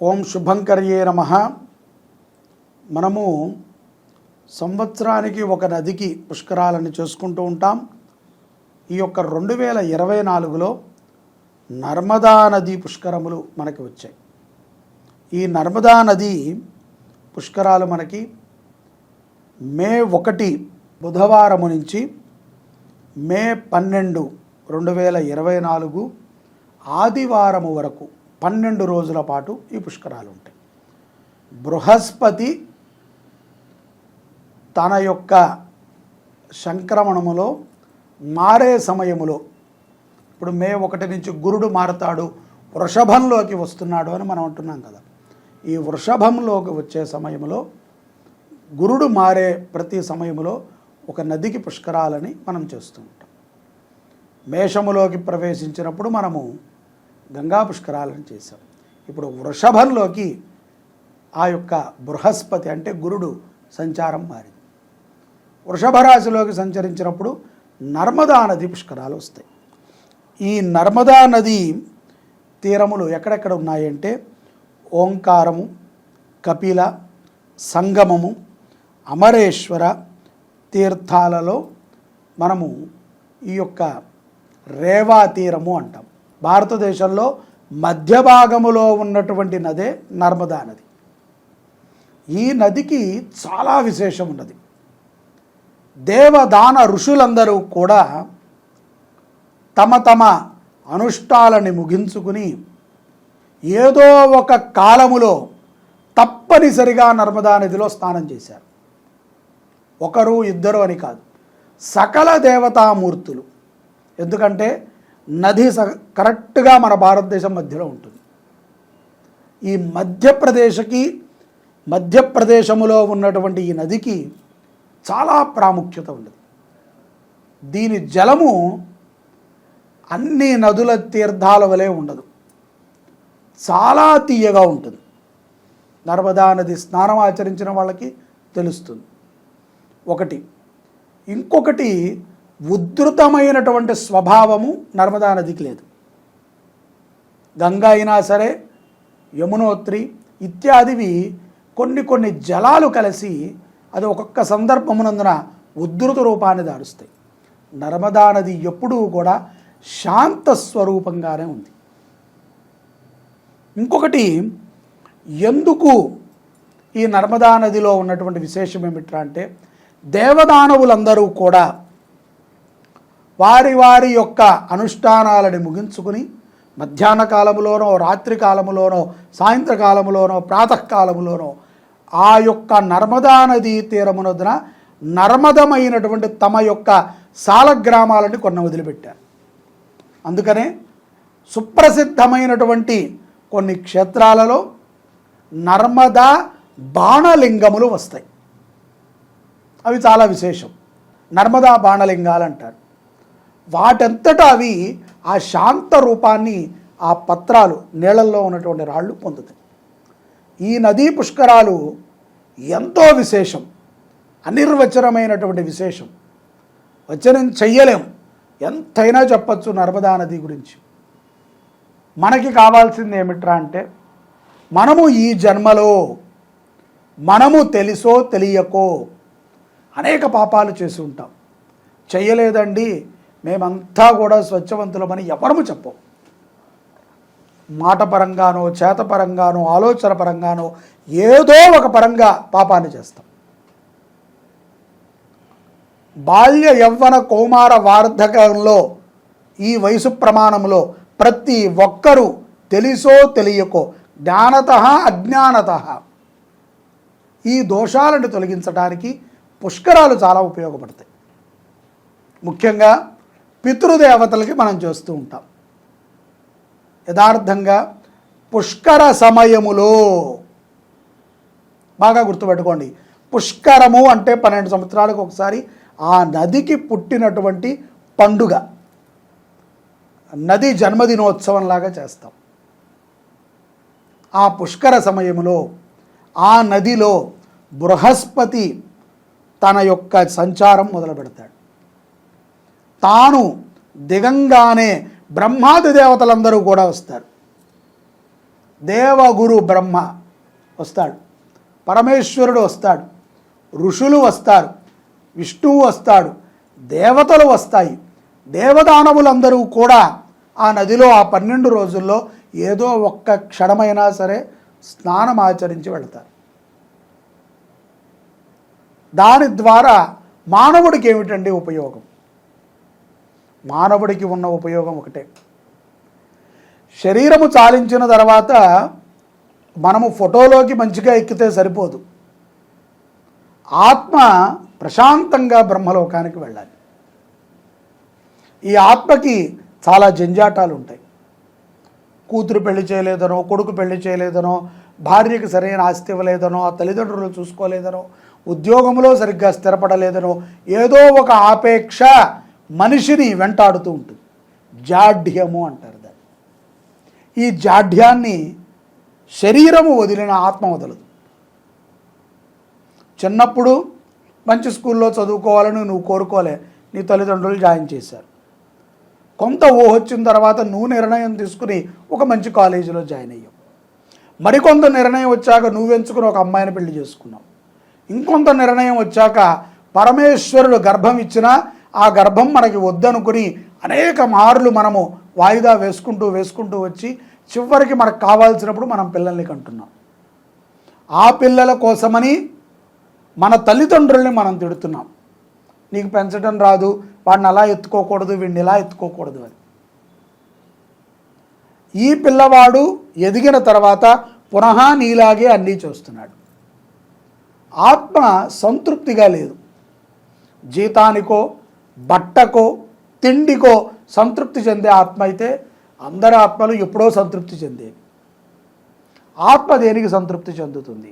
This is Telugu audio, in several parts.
ఓం శుభంకర్యే నమః. మనము సంవత్సరానికి ఒక నదికి పుష్కరాలను చేసుకుంటూ ఉంటాం. ఈ యొక్క 2024లో నర్మదా నది పుష్కరములు మనకి వచ్చాయి. ఈ నర్మదా నది పుష్కరాలు మనకి మే 1 బుధవారము నుంచి మే 12, 2024 ఆదివారము వరకు 12 రోజుల పాటు ఈ పుష్కరాలు ఉంటాయి. బృహస్పతి తన యొక్క సంక్రమణములో మారే సమయములో, ఇప్పుడు మే 1 నుంచి గురుడు మారతాడు, వృషభంలోకి వస్తున్నాడు అని మనం అంటున్నాం కదా. ఈ వృషభంలోకి వచ్చే సమయంలో గురుడు మారే ప్రతి సమయంలో ఒక నదికి పుష్కరాలని మనం చేస్తూ ఉంటాం. మేషములోకి ప్రవేశించినప్పుడు మనము గంగా పుష్కరాలను చేశాం. ఇప్పుడు వృషభంలోకి ఆ యొక్క బృహస్పతి అంటే గురుడు సంచారం మారింది. వృషభ రాశిలోకి సంచరించినప్పుడు నర్మదా నది పుష్కరాలు వస్తాయి. ఈ నర్మదా నది తీరములు ఎక్కడెక్కడ ఉన్నాయంటే ఓంకారము, కపిల, సంగమము, అమరేశ్వర తీర్థాలలో మనము ఈ యొక్క రేవా తీరము అంటాం. భారతదేశంలో మధ్య భాగములో ఉన్నటువంటి నదే నర్మదా నది. ఈ నదికి చాలా విశేషం ఉన్నది. దేవదాన ఋషులందరూ కూడా తమ తమ అనుష్ఠాలని ముగించుకుని ఏదో ఒక కాలములో తప్పనిసరిగా నర్మదా నదిలో స్నానం చేశారు. ఒకరు ఇద్దరు అని కాదు, సకల దేవతామూర్తులు. ఎందుకంటే నది కరెక్ట్గా మన భారతదేశం మధ్యలో ఉంటుంది. ఈ మధ్యప్రదేశములో ఉన్నటువంటి ఈ నదికి చాలా ప్రాముఖ్యత ఉన్నది. దీని జలము అన్ని నదుల తీర్థాల వలె ఉండదు, చాలా తీయగా ఉంటుంది. నర్మదా నది స్నానం ఆచరించిన వాళ్ళకి తెలుస్తుంది. ఒకటి. ఇంకొకటి, ఉద్ధృతమైనటువంటి స్వభావము నర్మదా నదికి లేదు. గంగా అయినా సరే, యమునోత్రి ఇత్యాదివి కొన్ని జలాలు కలిసి అది ఒక్కొక్క సందర్భమునందున ఉద్ధృత రూపాన్ని దారుస్తాయి. నర్మదా నది ఎప్పుడూ కూడా శాంత స్వరూపంగానే ఉంది. ఇంకొకటి, ఎందుకు ఈ నర్మదా నదిలో ఉన్నటువంటి విశేషం ఏమిట్రా అంటే, దేవదానవులందరూ కూడా వారి వారి యొక్క అనుష్ఠానాలని ముగించుకుని మధ్యాహ్న కాలములోనో, రాత్రి కాలములోనో, సాయంత్రకాలములోనో, ప్రాతకాలములోనో ఆ యొక్క నర్మదా నదీ తీరమునొద్దున నర్మదమైనటువంటి తమ యొక్క సాలగ్రామాలని కొన్ని వదిలిపెట్టారు. అందుకనే సుప్రసిద్ధమైనటువంటి కొన్ని క్షేత్రాలలో నర్మదా బాణలింగములు వస్తాయి. అవి చాలా విశేషం. నర్మదా బాణలింగాలు అంటారు. వాటంతటా అవి ఆ శాంత రూపాన్ని, ఆ పత్రాలు, నీళ్ళల్లో ఉన్నటువంటి రాళ్ళు పొందుతాయి. ఈ నదీ పుష్కరాలు ఎంతో విశేషం, అనిర్వచనమైనటువంటి విశేషం. వచనం చెయ్యలేం, ఎంతైనా చెప్పచ్చు నర్మదా నది గురించి. మనకి కావాల్సింది ఏమిట్రా అంటే, మనము ఈ జన్మలో మనము తెలుసో తెలియకో అనేక పాపాలు చేసి ఉంటాం. చెయ్యలేదండి, మేమంతా కూడా స్వచ్ఛవంతులమని ఎవరము చెప్పం. మాట పరంగానో, చేత పరంగానో, ఆలోచన పరంగానో ఏదో ఒక పరంగా పాపాన్ని చేస్తాం. బాల్య యవ్వన కౌమార వార్ధకంలో ఈ వయసు ప్రమాణంలో ప్రతి ఒక్కరూ తెలిసో తెలియకో, జ్ఞానత అజ్ఞానత ఈ దోషాలను తొలగించడానికి పుష్కరాలు చాలా ఉపయోగపడతాయి. ముఖ్యంగా పితృదేవతలకి మనం చేస్తూ ఉంటాం. యథార్థంగా పుష్కర సమయములో బాగా గుర్తుపెట్టుకోండి, పుష్కరము అంటే 12 సంవత్సరాలకు ఒకసారి ఆ నదికి పుట్టినటువంటి పండుగ, నది జన్మదినోత్సవంలాగా చేస్తాం. ఆ పుష్కర సమయములో ఆ నదిలో బృహస్పతి తన యొక్క సంచారం మొదలు పెడతాడు. తాను దిగంగానే బ్రహ్మాది దేవతలందరూ కూడా వస్తారు. దేవగురు బ్రహ్మ వస్తాడు, పరమేశ్వరుడు వస్తాడు, ఋషులు వస్తారు, విష్ణువు వస్తాడు, దేవతలు వస్తాయి. దేవదానవులందరూ కూడా ఆ నదిలో ఆ 12 రోజుల్లో ఏదో ఒక్క క్షణమైనా సరే స్నానం ఆచరించి వెళతారు. దాని ద్వారా మానవుడికి ఏమిటండి ఉపయోగం? మానవుడికి ఉన్న ఉపయోగం ఒకటే. శరీరము చాలించిన తర్వాత మనము ఫోటోలోకి మంచిగా ఎక్కితే సరిపోదు. ఆత్మ ప్రశాంతంగా బ్రహ్మలోకానికి వెళ్ళాలి. ఈ ఆత్మకి చాలా జంజాటాలు ఉంటాయి. కూతురు పెళ్లి చేయలేదనో, కొడుకు పెళ్లి చేయలేదనో, భార్యకి సరైన ఆస్తి ఇవ్వలేదనో, ఆ తల్లిదండ్రులు చూసుకోలేదనో, ఉద్యోగంలో సరిగ్గా స్థిరపడలేదనో, ఏదో ఒక ఆపేక్ష మనిషిని వెంటాడుతూ ఉంటుంది. జాఢ్యము అంటారు దాన్ని. ఈ జాఢ్యాన్ని శరీరము వదిలిన ఆత్మ వదలదు. చిన్నప్పుడు మంచి స్కూల్లో చదువుకోవాలని నువ్వు కోరుకోలే, నీ తల్లిదండ్రులు జాయిన్ చేశారు. కొంత ఊహొచ్చిన తర్వాత నువ్వు నిర్ణయం తీసుకుని ఒక మంచి కాలేజీలో జాయిన్ అయ్యావు. మరికొంత నిర్ణయం వచ్చాక నువ్వు ఎంచుకుని ఒక అమ్మాయిని పెళ్లి చేసుకున్నావు. ఇంకొంత నిర్ణయం వచ్చాక పరమేశ్వరుడు గర్భం ఇచ్చినా ఆ గర్భం మనకి వద్దనుకుని అనేక మార్లు మనము వాయిదా వేసుకుంటూ వచ్చి చివరికి మనకు కావాల్సినప్పుడు మనం పిల్లల్ని కంటున్నాం. ఆ పిల్లల కోసమని మన తల్లిదండ్రుల్ని మనం తిడుతున్నాం. నీకు పెంచడం రాదు, వాడిని అలా ఎత్తుకోకూడదు, వీడిని ఇలా ఎత్తుకోకూడదు అని. ఈ పిల్లవాడు ఎదిగిన తర్వాత పునః నీలాగే అన్నీ చేస్తున్నాడు. ఆత్మ సంతృప్తిగా లేదు. జీతానికో, బట్టకో, తిండికో సంతృప్తి చెందే ఆత్మ అయితే అందరి ఆత్మలు ఎప్పుడో సంతృప్తి చెందేవి. ఆత్మ దేనికి సంతృప్తి చెందుతుంది?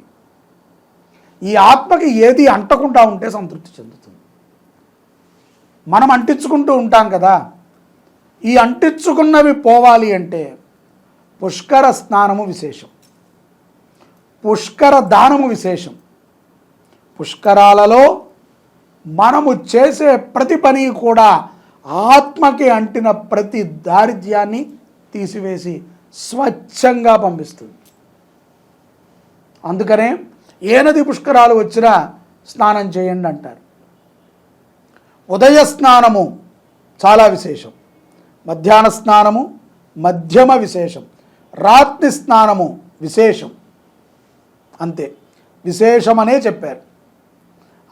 ఈ ఆత్మకి ఏది అంటకుండా ఉంటే సంతృప్తి చెందుతుంది. మనం అంటించుకుంటూ ఉంటాం కదా, ఈ అంటించుకున్నవి పోవాలి అంటే పుష్కర స్నానము విశేషం, పుష్కర దానము విశేషం. పుష్కరాలలో మనము చేసే ప్రతి పని కూడా ఆత్మకి అంటిన ప్రతి దారిద్ర్యాన్ని తీసివేసి స్వచ్ఛంగా పంపిస్తుంది. అందుకనే ఏ నది పుష్కరాలు వచ్చినా స్నానం చేయండి అంటారు. ఉదయ స్నానము చాలా విశేషం, మధ్యాహ్న స్నానము మధ్యమ విశేషం, రాత్రి స్నానము విశేషం. అంతే, విశేషమనే చెప్పారు.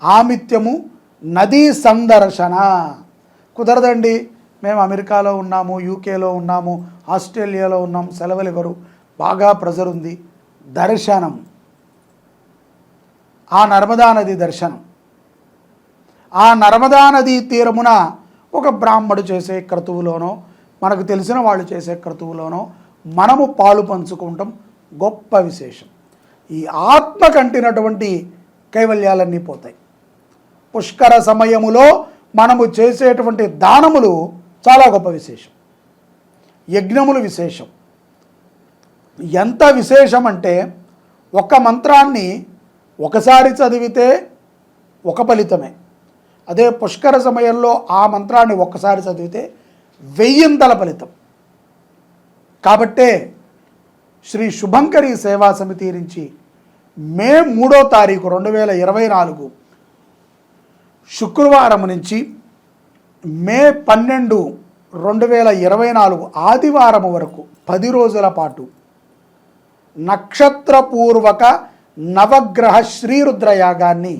ఆమిత్యము నదీ సందర్శన కుదరదండి, మేము అమెరికాలో ఉన్నాము, యూకేలో ఉన్నాము, ఆస్ట్రేలియాలో ఉన్నాము, సెలవులు ఎవరు, బాగా ప్రెజర్ ఉంది. దర్శనం, ఆ నర్మదా నది దర్శనం. ఆ నర్మదా నదీ తీరమున ఒక బ్రాహ్మడు చేసే క్రతువులోనో, మనకు తెలిసిన వాళ్ళు చేసే క్రతువులోనో మనము పాలు పంచుకుంటాం, గొప్ప విశేషం. ఈ ఆత్మ కంటినటువంటి కైవల్యాలన్నీ పోతాయి. పుష్కర సమయములో మనము చేసేటువంటి దానములు చాలా గొప్ప విశేషం, యజ్ఞములు విశేషం. ఎంత విశేషం అంటే ఒక మంత్రాన్ని ఒకసారి చదివితే ఒక ఫలితమే, అదే పుష్కర సమయంలో ఆ మంత్రాన్ని ఒక్కసారి చదివితే 1000 ఫలితం. కాబట్టే శ్రీ శుభంకరి సేవా సమితి నుంచి మే 3వ తారీఖు 2024 శుక్రవారం నుంచి మే 12, 2024 ఆదివారం వరకు 10 రోజుల పాటు నక్షత్రపూర్వక నవగ్రహ శ్రీరుద్రయాగాన్ని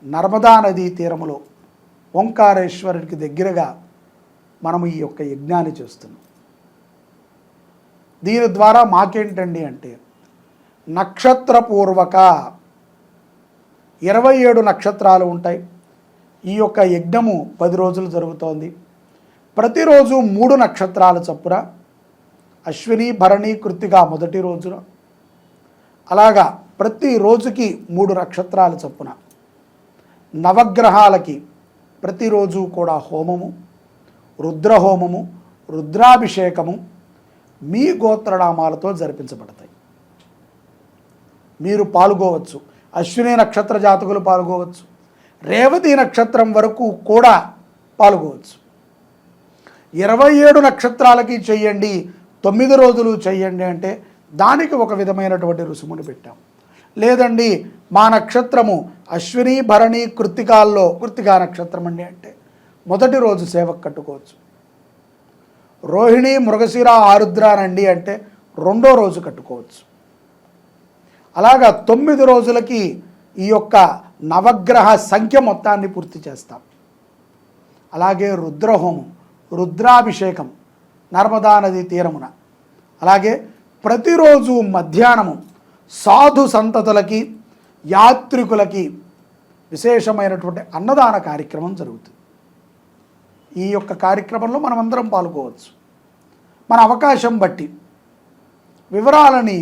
నర్మదా నదీ తీరములో ఓంకారేశ్వరుడికి దగ్గరగా మనము ఈ యొక్క యజ్ఞాన్ని చేస్తున్నాం. దీని ద్వారా మాకేంటండి అంటే నక్షత్రపూర్వక 27 నక్షత్రాలు ఉంటాయి. ఈ యొక్క యజ్ఞము 10 రోజులు జరుగుతోంది. ప్రతిరోజు 3 నక్షత్రాల చొప్పున, అశ్విని, భరణి, కృత్తిక మొదటి రోజున, అలాగా ప్రతి రోజుకి 3 నక్షత్రాల చొప్పున. నవగ్రహాలకి ప్రతిరోజు కూడా హోమము, రుద్రహోమము, రుద్రాభిషేకము మీ గోత్రనామాలతో జరిపించబడతాయి. మీరు పాల్గొవచ్చు. అశ్విని నక్షత్ర జాతకులు పాల్గొవచ్చు, రేవతి నక్షత్రం వరకు కూడా పాల్గొవచ్చు. 27 నక్షత్రాలకి చెయ్యండి, 9 రోజులు చెయ్యండి అంటే దానికి ఒక విధమైనటువంటి రుసుమును పెట్టాం. లేదండి మా నక్షత్రము అశ్విని భరణి కృత్తికాల్లో, కృత్తికా నక్షత్రం అండి అంటే మొదటి రోజు సేవకు కట్టుకోవచ్చు. రోహిణి మృగశిర ఆరుద్రానండి అంటే రెండో రోజు కట్టుకోవచ్చు. అలాగా 9 రోజులకి ఈ యొక్క నవగ్రహ సంఖ్య మొత్తాన్ని పూర్తి చేస్తాం. అలాగే రుద్రహోమం, రుద్రాభిషేకం నర్మదా నది తీరమున, అలాగే ప్రతిరోజు మధ్యాహ్నము సాధు సంతతులకి యాత్రికులకి విశేషమైనటువంటి అన్నదాన కార్యక్రమం జరుగుతుంది. ఈ యొక్క కార్యక్రమంలో మనమందరం పాల్గొవచ్చు. మన అవకాశం బట్టి వివరాలని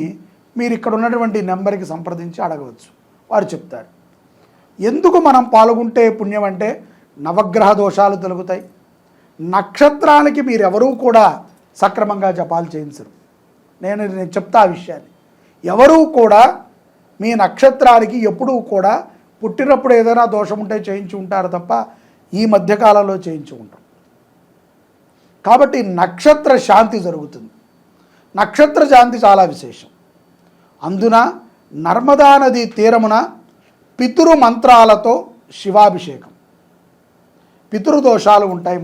మీరు ఇక్కడ ఉన్నటువంటి నెంబర్కి సంప్రదించి అడగవచ్చు, వారు చెప్తారు. ఎందుకు మనం పాల్గొంటే పుణ్యం అంటే నవగ్రహ దోషాలు తొలగుతాయి. నక్షత్రాలకి మీరెవరూ కూడా సక్రమంగా జపాలు చేయించరు. నేను చెప్తా ఆ విషయాన్ని. ఎవరూ కూడా మీ నక్షత్రానికి ఎప్పుడూ కూడా పుట్టినప్పుడు ఏదైనా దోషం ఉంటే చేయించి ఉంటారు తప్ప ఈ మధ్యకాలంలో చేయించి ఉంటాం. కాబట్టి నక్షత్ర శాంతి జరుగుతుంది. నక్షత్ర శాంతి చాలా విశేషం. అందున నర్మదా నది తీరమున పితృ మంత్రాలతో శివాభిషేకం. పితృదోషాలు ఉంటాయి.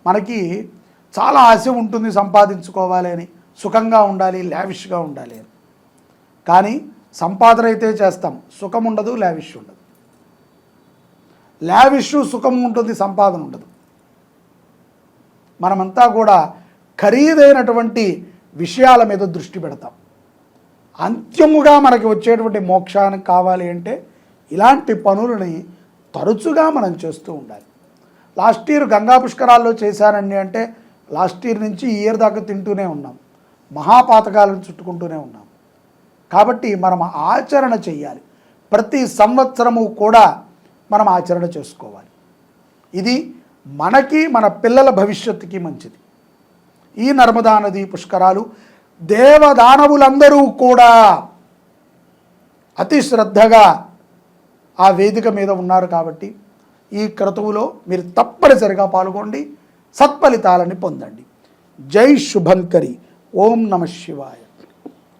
మనకి చాలా ఆశ ఉంటుంది సంపాదించుకోవాలి అని, సుఖంగా ఉండాలి, లావిష్గా ఉండాలి అని. కానీ సంపాదన అయితే చేస్తాం, సుఖం ఉండదు, లావిష్ ఉండదు. లావిష్ సుఖం ఉంటుంది, సంపాదన ఉండదు. మనమంతా కూడా ఖరీదైనటువంటి విషయాల మీద దృష్టి పెడతాం. అంత్యముగా మనకి వచ్చేటువంటి మోక్షానికి కావాలి అంటే ఇలాంటి పనులని తరచుగా మనం చేస్తూ ఉండాలి. లాస్ట్ ఇయర్ గంగా పుష్కరాల్లో చేశానండి అంటే లాస్ట్ ఇయర్ నుంచి ఈ ఇయర్ దాకా తింటూనే ఉన్నాం, మహాపాతకాలను చుట్టుకుంటూనే ఉన్నాం. కాబట్టి మనం ఆచరణ చెయ్యాలి. ప్రతి సంవత్సరము కూడా మనం ఆచరణ చేసుకోవాలి. ఇది మనకి, మన పిల్లల భవిష్యత్తుకి మంచిది. ఈ నర్మదా నది పుష్కరాలు దేవదానవులందరూ కూడా అతి శ్రద్ధగా ఆ వేదిక మీద ఉన్నారు. కాబట్టి ఈ క్రతువులో మీరు తప్పనిసరిగా పాల్గొండి, సత్ఫలితాలని పొందండి. జై శుభంకరి. ఓం నమః శివాయ.